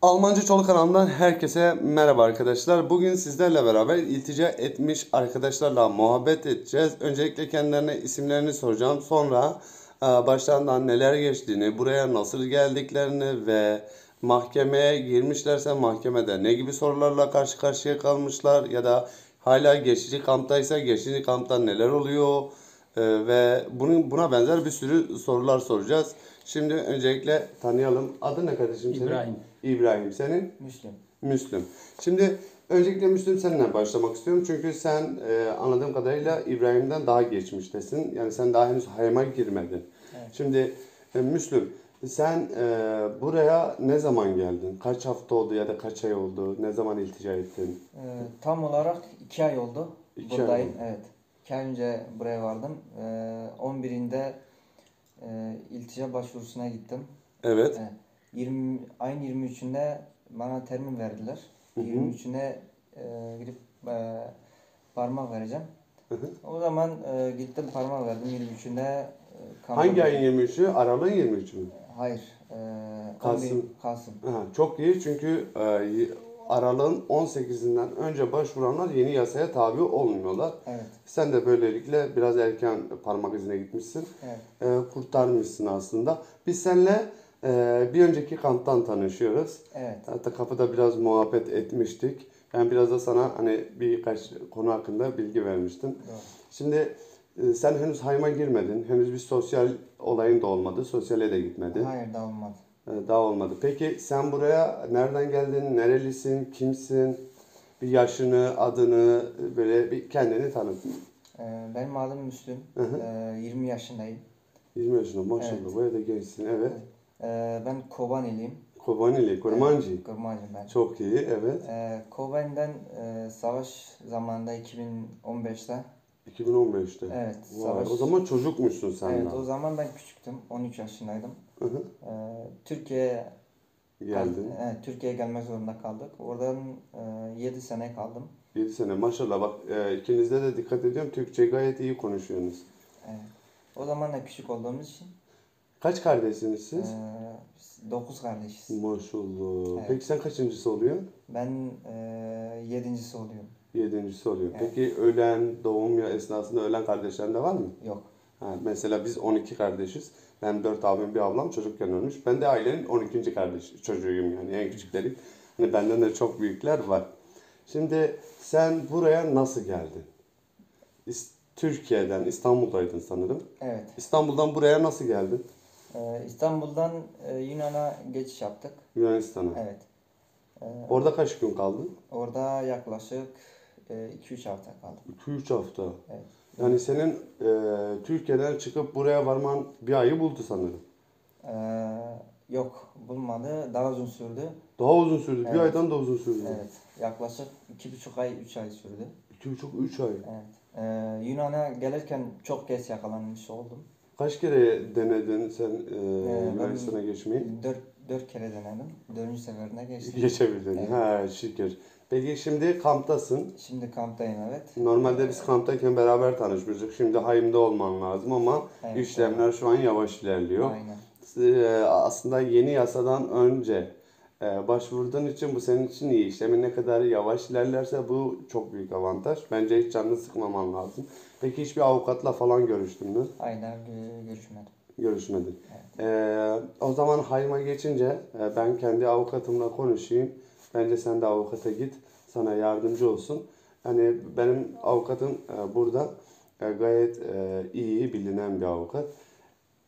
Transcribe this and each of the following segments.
Almanca Çoluk kanalından herkese merhaba arkadaşlar. Bugün sizlerle beraber iltica etmiş arkadaşlarla muhabbet edeceğiz. Öncelikle kendilerine isimlerini soracağım. Sonra başlarından neler geçtiğini, buraya nasıl geldiklerini ve mahkemeye girmişlerse mahkemede ne gibi sorularla karşı karşıya kalmışlar ya da hala geçici kamptaysa geçici kampta neler oluyor ve buna benzer bir sürü sorular soracağız. Şimdi öncelikle tanıyalım. Adın ne kardeşim senin? İbrahim. İbrahim. Senin? Müslüm. Müslüm. Şimdi öncelikle Müslüm seninle başlamak istiyorum. Çünkü sen anladığım kadarıyla İbrahim'den daha geçmiştesin. Yani sen daha henüz hayama girmedin. Evet. Şimdi Müslüm sen buraya ne zaman geldin? Kaç hafta oldu ya da kaç ay oldu? Ne zaman iltica ettin? Tam olarak 2 ay oldu. 2 ay Buradayım. oldu. Evet. 2 ay önce buraya vardım. 11'inde iltica başvurusuna gittim. Evet. Evet. Ayın 23'ünde bana termin verdiler. Hı hı. 23'üne gidip parmak vereceğim. Hı hı. O zaman gittim parmak verdim 23'ünde. Hangi ayın 23'ü? Aralığın 23'ü mü? Hayır. Kasım. Kasım. Ha, çok iyi çünkü aralığın 18'inden önce başvuranlar yeni yasaya tabi olmuyorlar. Evet. Sen de böylelikle biraz erken parmak izine gitmişsin. Evet. Kurtarmışsın aslında. Biz seninle bir önceki kamptan tanışıyoruz. Evet. Hatta kapıda biraz muhabbet etmiştik. Ben biraz da sana hani birkaç konu hakkında bilgi vermiştim. Doğru. Şimdi sen henüz hayma girmedin. Henüz bir sosyal olayın da olmadı. Sosyale de gitmedin. Hayır, da olmadı. Daha olmadı. Peki sen buraya nereden geldin? Nerelisin? Kimsin? Bir yaşını, adını böyle bir kendini tanıt. Benim adım Müslüm. Hı hı. 20 yaşındayım. 20 yaşında maşallah. Evet. Bayağı da gençsin. Evet. Ben Kobaniliyim. Kobanili, Kurmancı. Kurmancı ben. Çok iyi. Evet. Koban'dan savaş zamanında 2015'te. 2015'te. Evet, Vay, savaş. o zaman çocukmuşsun sen Evet, daha. o zaman ben küçüktüm. 13 yaşındaydım. Hı hı. Türkiye'ye Geldin. Türkiye'ye gelmek zorunda kaldık. Oradan 7 sene kaldım. 7 sene maşallah. Bak ikinizde de dikkat ediyorum. Türkçe gayet iyi konuşuyorsunuz. Evet. O zaman da küçük olduğumuz için Kaç kardeşsiniz siz? 9 kardeşiz. Maşallah. Evet. Peki sen kaçıncısı oluyorsun? Ben 7.'si oluyorum. Yedincisi oluyor. Evet. Peki ölen, doğum ya esnasında ölen kardeşlerin de var mı? Yok. Ha, mesela biz 12 kardeşiz. Ben 4 abim bir ablam çocukken ölmüş. Ben de ailenin 12. kardeş çocuğuyum yani en küçüklerim. Hani benden de çok büyükler var. Şimdi sen buraya nasıl geldin? Türkiye'den, İstanbul'daydın sanırım. Evet. İstanbul'dan buraya nasıl geldin? İstanbul'dan Yunan'a geçiş yaptık. Yunanistan'a. Evet. Orada kaç gün kaldın? Orada yaklaşık 2-3 hafta kaldım. 2-3 hafta. Evet. Yani senin Türkiye'den çıkıp buraya varman bir ayı buldu sanırım. Yok, bulmadı. Daha uzun sürdü. Daha uzun sürdü. Bir Evet. aydan da uzun sürdü. Evet. Yaklaşık 2,5 ay, 3 ay sürdü. 2,5-3 ay. Evet. Yunan'a gelirken çok geç yakalanmış oldum. Kaç kere denedin sen Ben Yunanistan'a geçmeyi? 4 kere denedim. 4. seferine geçtim. Geçebildin. Evet. Ha şükür. Peki şimdi kamptasın. Şimdi kamptayım, evet. Normalde biz kamptayken beraber tanışmıştık. Şimdi Hayım'da olman lazım ama Evet, işlemler şu an yavaş ilerliyor. Aynen. Aslında yeni yasadan önce başvurduğun için bu senin için iyi. İşlemin ne kadar yavaş ilerlerse bu çok büyük avantaj. Bence hiç canını sıkmaman lazım. Peki hiçbir avukatla falan görüştün mü? Aynen, görüşmedim. Görüşmedin. Evet. O zaman Hayım'a geçince ben kendi avukatımla konuşayım. Bence sen de avukata git. Sana yardımcı olsun. Hani benim avukatım burada gayet iyi bilinen bir avukat.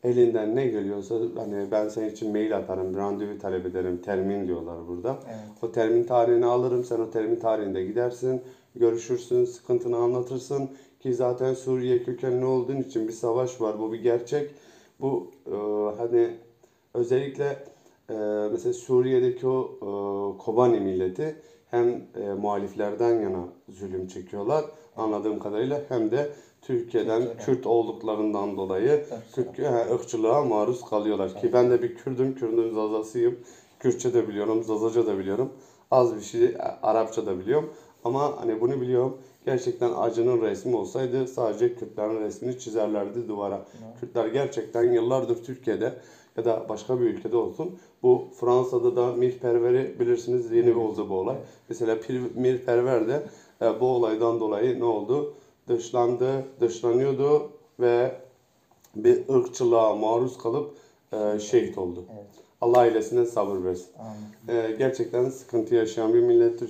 Elinden ne geliyorsa hani ben senin için mail atarım, randevu talep ederim, termin diyorlar burada. Evet. O termin tarihini alırım, sen o termin tarihinde gidersin, görüşürsün, sıkıntını anlatırsın. Ki zaten Suriye kökenli olduğun için bir savaş var, bu bir gerçek. Bu hani özellikle mesela Suriye'deki o Kobani milleti hem muhaliflerden yana zulüm çekiyorlar anladığım kadarıyla hem de Türkiye'den Kürt olduklarından dolayı ırkçılığa maruz kalıyorlar. Ki ben de bir Kürdüm, Kürdün Zazasıyım. Kürtçe de biliyorum, Zazaca da biliyorum. Az bir şey Arapça da biliyorum. Ama hani bunu biliyorum. Gerçekten acının resmi olsaydı sadece Kürtlerin resmini çizerlerdi duvara. Kürtler gerçekten yıllardır Türkiye'de ya da başka bir ülkede olsun. Bu Fransa'da da mirperveri bilirsiniz, yeni oldu bu olay. Mesela mirperver de bu olaydan dolayı ne oldu? Dışlanıyordu ve bir ırkçılığa maruz kalıp şehit oldu. Evet. Allah ailesine sabır versin. Amin. Gerçekten sıkıntı yaşayan bir millet,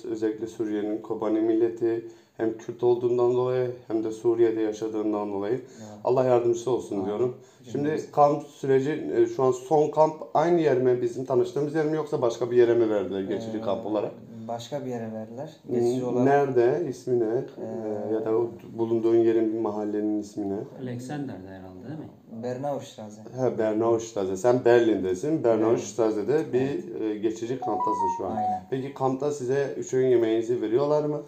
özellikle Suriye'nin Kobani milleti hem Kürt olduğundan dolayı hem de Suriye'de yaşadığından dolayı Evet. Allah yardımcısı olsun Amin. diyorum. Şimdi Cümlemiz. kamp süreci şu an son kamp aynı yer mi, bizim tanıştığımız yer mi, yoksa başka bir yere mi verdiler geçici kamp olarak? Başka bir yere verdiler. Geçici olarak Nerede, ismi ne? Ya da o bulunduğun yerin bir mahallenin ismi ne? Alexander'da herhalde değil mi? Bernaustrasse. Bernaustrasse. Sen Berlin'desin. Bernaustrasse'de Evet. bir geçici kamptasın şu an. Aynen. Peki kampta size 3 öğün yemeğinizi veriyorlar mı?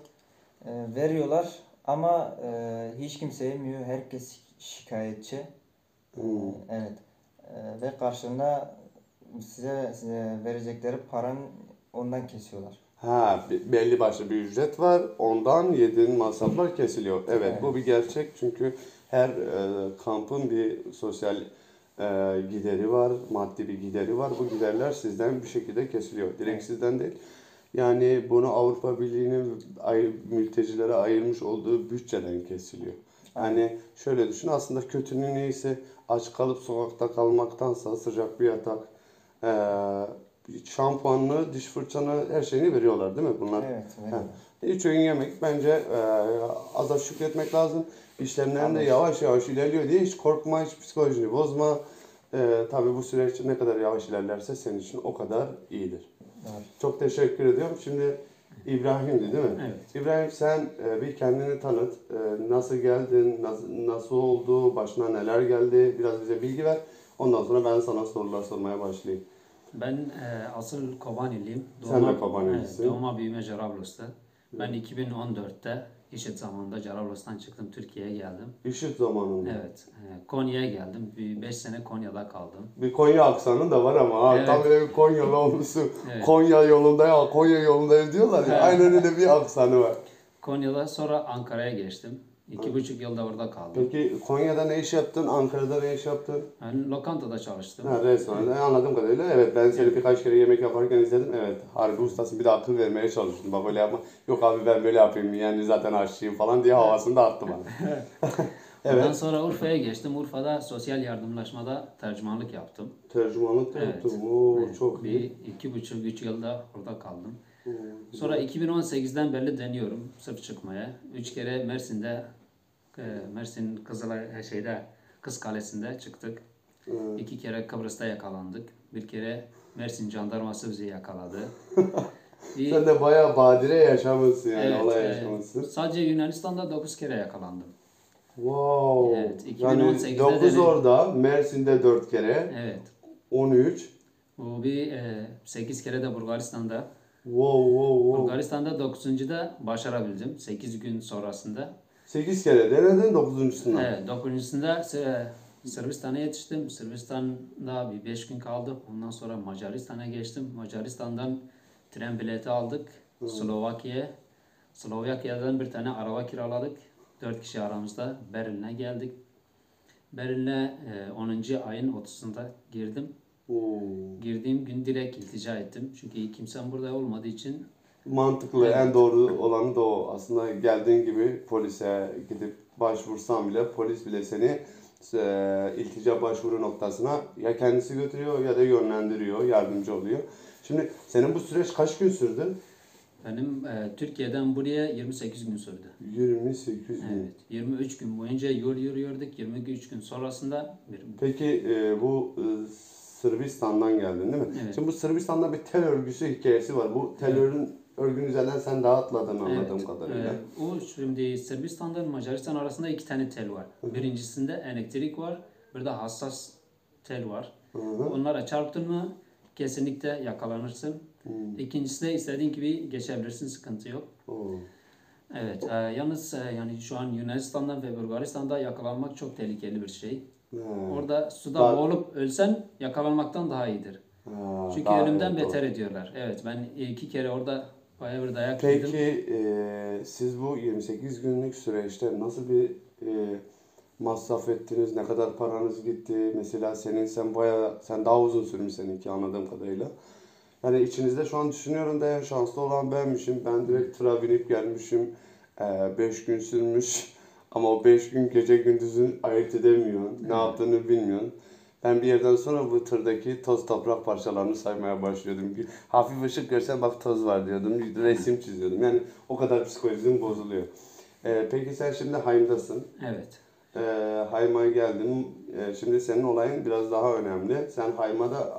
Veriyorlar ama hiç kimse yemiyor. Herkes şikayetçi. Evet. Ve karşılığında size verecekleri paranın ondan kesiyorlar. Belli başlı bir ücret var. Ondan yediğin masraflar kesiliyor. Evet, Evet. bu bir gerçek. Çünkü her kampın bir sosyal gideri var, maddi bir gideri var. Bu giderler sizden bir şekilde kesiliyor. Direkt Evet. sizden değil. Yani bunu Avrupa Birliği'nin mültecilere ayırmış olduğu bütçeden kesiliyor. Yani şöyle düşün, aslında kötünün iyisi aç kalıp sokakta kalmaktansa sıcak bir yatak, şampuanını, diş fırçanı, her şeyini veriyorlar değil mi bunlar? Evet, veriyorlar. Üç öğün yemek bence aza şükretmek lazım. İşlerinden de Tabii. yavaş yavaş ilerliyor diye hiç korkma, hiç psikolojini bozma. Tabii bu süreç ne kadar yavaş ilerlerse senin için o kadar iyidir. Doğru. Çok teşekkür ediyorum. Şimdi İbrahim'di değil mi? Evet. İbrahim, sen bir kendini tanıt. Nasıl geldin, nasıl oldu, başına neler geldi, biraz bize bilgi ver. Ondan sonra ben sana sorular sormaya başlayayım. Ben asıl Kobaniliyim. Sen de Kobanilisin. Evet, doğma büyüme Cerablos'ta. Ben 2014'te eşit zamanda Cerablos'tan çıktım, Türkiye'ye geldim. İşit zamanında. Evet, Konya'ya geldim. 5 sene Konya'da kaldım. Bir Konya aksanın da var ama ha, Evet. tam böyle bir Konyalı olmuşsun. Evet. Konya yolundayım, Konya yolundayım diyorlar ya. Evet. Aynen öyle bir aksanı var. Konya'da sonra Ankara'ya geçtim. 2,5 yılda orada kaldım. Peki Konya'da ne iş yaptın? Ankara'da ne iş yaptın? Ben lokantada çalıştım. Restoranda. Anladığım kadarıyla. Evet, ben seni birkaç kere yemek yaparken izledim. Evet, harbi ustasın. Bir de akıl vermeye çalıştım. Bak böyle yapma. Yok abi ben böyle yapayım. Yani zaten aşçıyım falan diye havasını da attı bana. Ondan Evet. sonra Urfa'ya geçtim. Urfa'da sosyal yardımlaşmada tercümanlık yaptım. Tercümanlık da Evet. yaptım. Oo, Evet, çok iyi. bir 2,5-3 yılda orada kaldım. Sonra 2018'den beri deniyorum sırf çıkmaya. 3 kere Mersin'de, Mersin Kız Kalesi'nde çıktık. 2 kere Kıbrıs'ta yakalandık. Bir kere Mersin Jandarması bizi yakaladı. Sen de bayağı badire yaşamışsın yani, Evet, olay yaşamışsın. sadece Yunanistan'da 9 kere yakalandım. Wow. Evet, Yani 2018'de 9 dedim. orada, Mersin'de 4 kere, Evet. 13. Bu bir 8 kere de Bulgaristan'da. Wow. Bulgaristan'da 9'uncuda başarabildim 8 gün sonrasında. 8 kere denedin, 9.'sunda. Evet, 9'uncusunda Sırbistan'a yetiştim. Sırbistan'da bir 5 gün kaldık. Ondan sonra Macaristan'a geçtim. Macaristan'dan tren bileti aldık. Slovakya'dan bir tane araba kiraladık. 4 kişi aramızda Berlin'e geldik. Berlin'e 10. ayın 30'unda girdim. Girdiğim gün direkt iltica ettim. Çünkü kimsem burada olmadığı için. Mantıklı, Evet. en doğru olanı da o. Aslında geldiğin gibi polise gidip başvursan bile polis bile seni iltica başvuru noktasına ya kendisi götürüyor ya da yönlendiriyor, yardımcı oluyor. Şimdi senin bu süreç kaç gün sürdü? Benim Türkiye'den buraya 28 gün sürdü. 28 gün. Evet, 23 gün boyunca yol yürüyorduk. 23 gün sonrasında Peki bu Sırbistan'dan geldin değil mi? Evet. Şimdi bu Sırbistan'da bir tel örgüsü hikayesi var. Bu tel örgünün üzerinden sen daha atladın anladığım evet, kadarıyla. o şimdi Sırbistan'da Macaristan arasında 2 tane tel var. Birincisinde elektrik var, bir de hassas tel var. Onlara çarptın mı kesinlikle yakalanırsın. İkincisi de istediğin gibi geçebilirsin, sıkıntı yok. Evet, yalnız yani şu an Yunanistan'da ve Bulgaristan'da yakalanmak çok tehlikeli bir şey. Orada suda boğulup ölsen yakalanmaktan daha iyidir. Çünkü Daha ölümden evet, beter ediyorlar. Evet, ben 2 kere orada bayağı bir dayak Peki yedim. siz bu 28 günlük süreçte nasıl bir masraf ettiniz? Ne kadar paranız gitti? Mesela sen daha uzun sürmüş seninki anladığım kadarıyla. Yani içinizde şu an düşünüyorum da en şanslı olan benmişim. Ben direkt tıra binip gelmişim. 5 gün sürmüş. Ama o 5 gün gece gündüzün ayırt edemiyorsun. Ne yaptığını bilmiyorsun. Ben bir yerden sonra bu tırdaki toz toprak parçalarını saymaya başlıyordum. Hafif ışık görsem bak toz var diyordum. Resim çiziyordum. Yani o kadar psikolojim bozuluyor. Peki sen şimdi Haym'dasın. Evet. Haym'a geldin. Şimdi senin olayın biraz daha önemli. Sen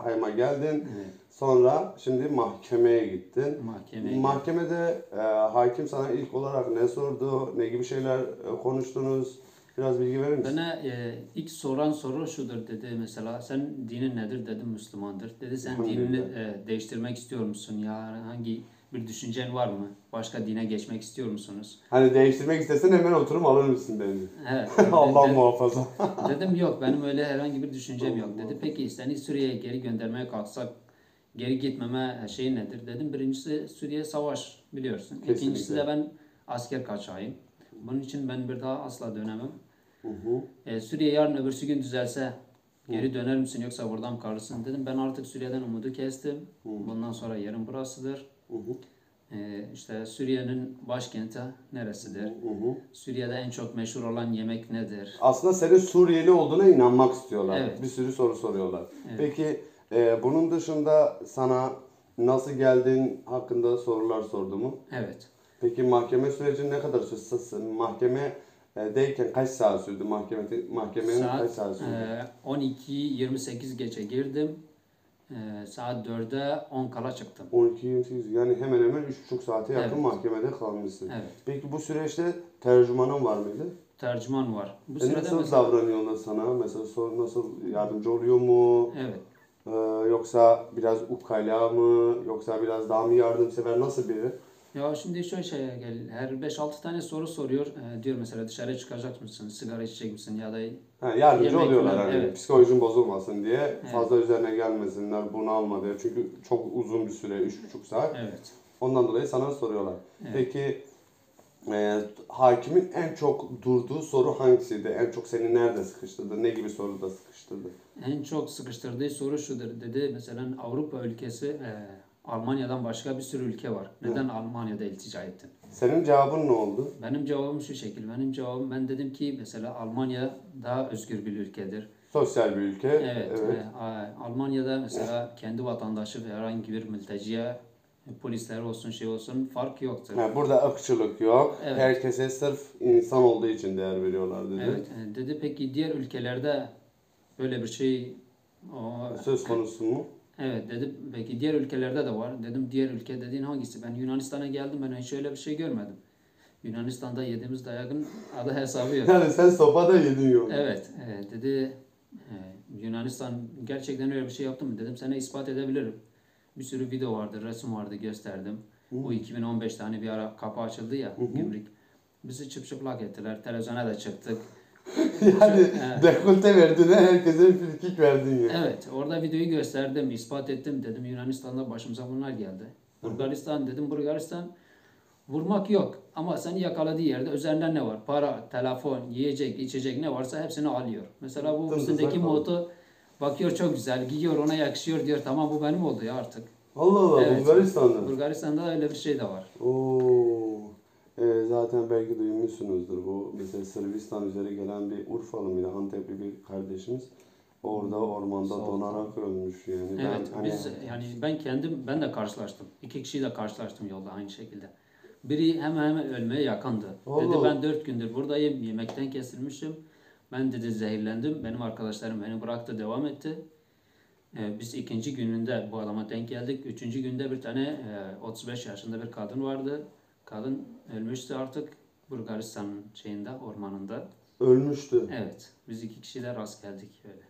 Haym'a geldin. Evet. Sonra şimdi mahkemeye gittin. Mahkemeye Mahkemede hakim sana ilk olarak ne sordu? Ne gibi şeyler konuştunuz? Biraz bilgi verir misin? Bana ilk soran soru şudur dedi mesela sen dinin nedir dedim Müslümandır. Dedi sen dinini değiştirmek istiyor musun ya hangi bir düşüncen var mı? Başka dine geçmek istiyor musunuz? Hani değiştirmek istesen hemen oturum alır mısın beni? Evet. Allah muhafaza. Dedim yok benim öyle herhangi bir düşüncem yok. Dedi peki seni Suriye'ye geri göndermeye kalksak geri gitmeme şey nedir? Dedim birincisi Suriye savaş biliyorsun. Kesinlikle. İkincisi de ben asker kaçağıyım. Bunun için ben bir daha asla dönemem. Suriye yarın öbürsü gün düzelse geri döner misin yoksa burada mı kalırsın dedim. Ben artık Suriye'den umudu kestim. Bundan sonra yerim burasıdır. İşte Suriye'nin başkenti neresidir? Suriye'de en çok meşhur olan yemek nedir? Aslında senin Suriyeli olduğuna inanmak istiyorlar. Evet. Bir sürü soru soruyorlar. Evet. Peki bunun dışında sana nasıl geldin hakkında sorular sordu mu? Evet. Peki mahkeme süreci ne kadar sürdü? Mahkemedeyken kaç saat sürdü? Mahkemenin kaç saat sürdü? 12:28 gece girdim. Saat 4'e 10 kala çıktım. 12-28 yani hemen hemen 3,5 saate yakın Evet. mahkemede kalmışsın. Evet. Peki bu süreçte tercümanın var mıydı? Tercüman var. Bu sırada Nasıl mesela davranıyorlar sana? Mesela nasıl yardımcı oluyor mu? evet. Yoksa biraz ukala mı? Yoksa biraz daha mı yardımsever? Nasıl biri? Ya şimdi şöyle şeye gel. Her 5-6 tane soru soruyor. Diyor mesela dışarı çıkacak mısın? Sigara içecek misin? Ya da Yardımcı yemek oluyorlar falan, hani evet. psikolojin bozulmasın diye fazla üzerine gelmesinler bunu alma diye. Çünkü çok uzun bir süre 3,5 saat. Evet. Ondan dolayı sana soruyorlar. Evet. Peki hakimin en çok durduğu soru hangisiydi? En çok seni nerede sıkıştırdı? Ne gibi soruda sıkıştırdı? En çok sıkıştırdığı soru şudur dedi. Mesela Avrupa ülkesi Almanya'dan başka bir sürü ülke var. Neden Almanya'da iltica ettin? Senin cevabın ne oldu? Benim cevabım şu şekil. Ben dedim ki mesela Almanya daha özgür bir ülkedir. Sosyal bir ülke. Evet. Almanya'da mesela kendi vatandaşı ve herhangi bir mülteciye polisler olsun şey olsun fark yoktur. Burada ırkçılık yok. Evet. Herkese sırf insan olduğu için değer veriyorlar dedi. Evet. Dedi peki diğer ülkelerde böyle bir şey Söz konusu mu? evet dedi peki diğer ülkelerde de var. Dedim diğer ülke dediğin hangisi? Ben Yunanistan'a geldim ben hiç öyle bir şey görmedim. Yunanistan'da yediğimiz dayakın adı hesabı yok. Yani sen sopada yedin yok. Evet. Dedi Yunanistan gerçekten öyle bir şey yaptı mı? Dedim sana ispat edebilirim. Bir sürü video vardı, resim vardı gösterdim. Bu 2015'te hani bir ara kapı açıldı ya gümrük. Bizi çıplak ettiler. Televizyona da çıktık. Yani Evet. dekolte verdin, herkese frikik verdin ya. Evet, orada videoyu gösterdim, ispat ettim. Dedim Yunanistan'da başımıza bunlar geldi. Bulgaristan dedim, Bulgaristan vurmak yok. Ama seni yakaladığı yerde üzerinden ne var? Para, telefon, yiyecek, içecek ne varsa hepsini alıyor. Mesela bu Tımsızlar üstündeki kaldı. motu bakıyor çok güzel, giyiyor ona yakışıyor diyor. Tamam bu benim oldu ya artık. Allah Allah, Evet. Bulgaristan'da. Bulgaristan'da öyle bir şey de var. Oo. Zaten belki duymuşsunuzdur bu. Mesela Sırbistan üzeri gelen bir Urfalı mıydı, Antepli bir kardeşimiz. Orada ormanda Sağ ol. donarak ölmüş yani. Evet, Ben, biz yani ben de karşılaştım. 2 kişiyle karşılaştım yolda aynı şekilde. Biri hemen ölmeye yakındı. Dedi Allah. ben 4 gündür buradayım, yemekten kesilmişim. Ben dedi zehirlendim. Benim arkadaşlarım beni bıraktı, devam etti. Biz ikinci gününde bu adama denk geldik. Üçüncü günde bir tane 35 yaşında bir kadın vardı. Kadın ölmüştü artık Bulgaristan'ın ormanında. Ölmüştü. Evet, biz 2 kişiyle rast geldik öyle.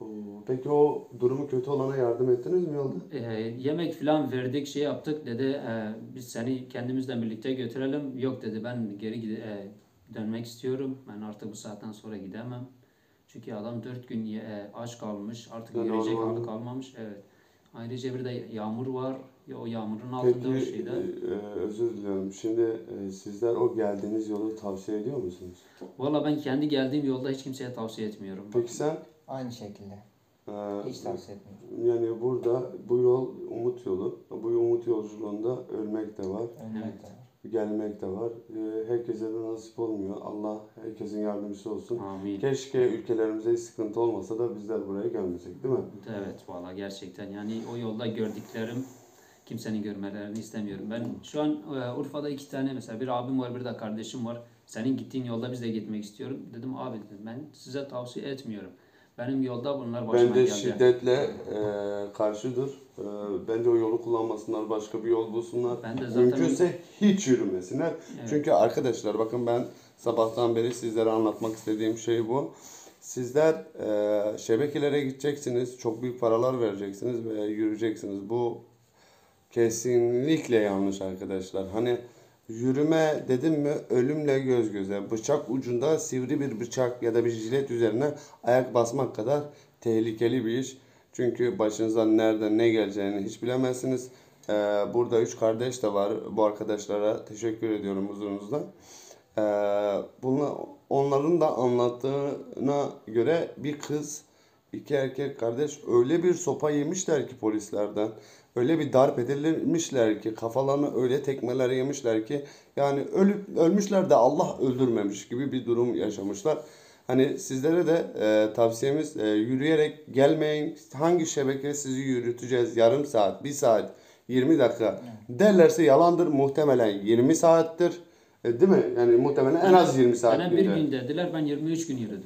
Oo. Peki o durumu kötü olana yardım ettiniz mi yolda? Yemek falan verdik, şey yaptık dedi. Biz seni kendimizle birlikte götürelim. Yok dedi ben dönmek istiyorum. Ben artık bu saatten sonra gidemem. Çünkü adam 4 gün aç kalmış. Artık Yani yürüyecek ormanda. hali kalmamış. Evet. Ayrıca bir de yağmur var. Ya o yağmurun altında o Peki, şeyde. özür diliyorum. Şimdi sizler o geldiğiniz yolu tavsiye ediyor musunuz? Valla ben kendi geldiğim yolda hiç kimseye tavsiye etmiyorum. Peki sen? Aynı şekilde. e, Hiç tavsiye etmiyorum. Yani burada bu yol umut yolu. Bu umut yolculuğunda ölmek de var, Ölmek Evet. de var. gelmek de var. Herkese de nasip olmuyor. Allah herkesin yardımcısı olsun. Amin. Keşke ülkelerimize hiç sıkıntı olmasa da bizler buraya gelmesek, değil mi? Evet valla gerçekten yani o yolda gördüklerim kimsenin görmelerini istemiyorum. Ben şu an Urfa'da 2 tane mesela bir abim var bir de kardeşim var. Senin gittiğin yolda biz de gitmek istiyorum. Dedim abi dedim, ben size tavsiye etmiyorum. Benim yolda bunlar başıma Ben de geldi. şiddetle karşıdır. Bence o yolu kullanmasınlar, başka bir yol bulsunlar. Ben de zaten- Mümkünse hiç yürümesinler. Evet. Çünkü arkadaşlar bakın, ben sabahtan beri sizlere anlatmak istediğim şey bu. Sizler şebekelere gideceksiniz, çok büyük paralar vereceksiniz ve yürüyeceksiniz. Bu kesinlikle yanlış arkadaşlar. Hani yürüme dedim mi ölümle göz göze. Bıçak ucunda sivri bir bıçak ya da bir jilet üzerine ayak basmak kadar tehlikeli bir iş. Çünkü başınıza nereden ne geleceğini hiç bilemezsiniz. Burada 3 kardeş de var. Bu arkadaşlara teşekkür ediyorum huzurunuzda. Onların da anlattığına göre bir kız, 2 erkek kardeş öyle bir sopa yemişler ki polislerden. Öyle bir darp edilmişler ki, kafalarına öyle tekmeler yemişler ki, yani ölmüşler de Allah öldürmemiş gibi bir durum yaşamışlar. Hani sizlere de tavsiyemiz, yürüyerek gelmeyin. Hangi şebeke sizi yürüteceğiz? Yarım saat, 1 saat, 20 dakika derlerse yalandır. Muhtemelen 20 saattir. Değil mi? Yani muhtemelen en az 20 saat Bana bir günde. gün dediler, ben 23 gün yürüdüm.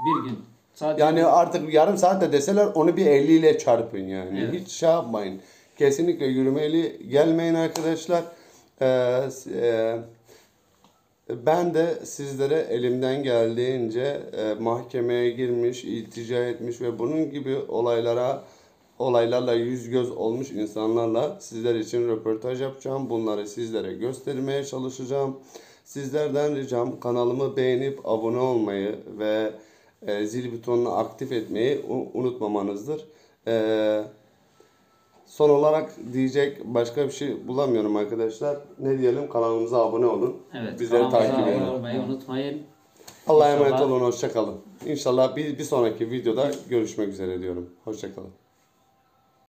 Bir gün. Sadece Yani artık yarım saat de deseler onu bir 50 ile çarpın yani. Evet. Hiç şey yapmayın. Kesinlikle yürümeli gelmeyin arkadaşlar. Ben de sizlere elimden geldiğince mahkemeye girmiş, iltica etmiş ve bunun gibi olaylarla yüz göz olmuş insanlarla sizler için röportaj yapacağım. Bunları sizlere göstermeye çalışacağım. Sizlerden ricam kanalımı beğenip abone olmayı ve zil butonunu aktif etmeyi unutmamanızdır. Son olarak diyecek başka bir şey bulamıyorum arkadaşlar. Ne diyelim? Kanalımıza abone olun. evet, Bizleri kanalımıza takip abone edin. olmayı unutmayın. Allah'a emanet İnşallah- olun. Hoşça kalın. İnşallah bir sonraki videoda görüşmek üzere diyorum. Hoşça kalın.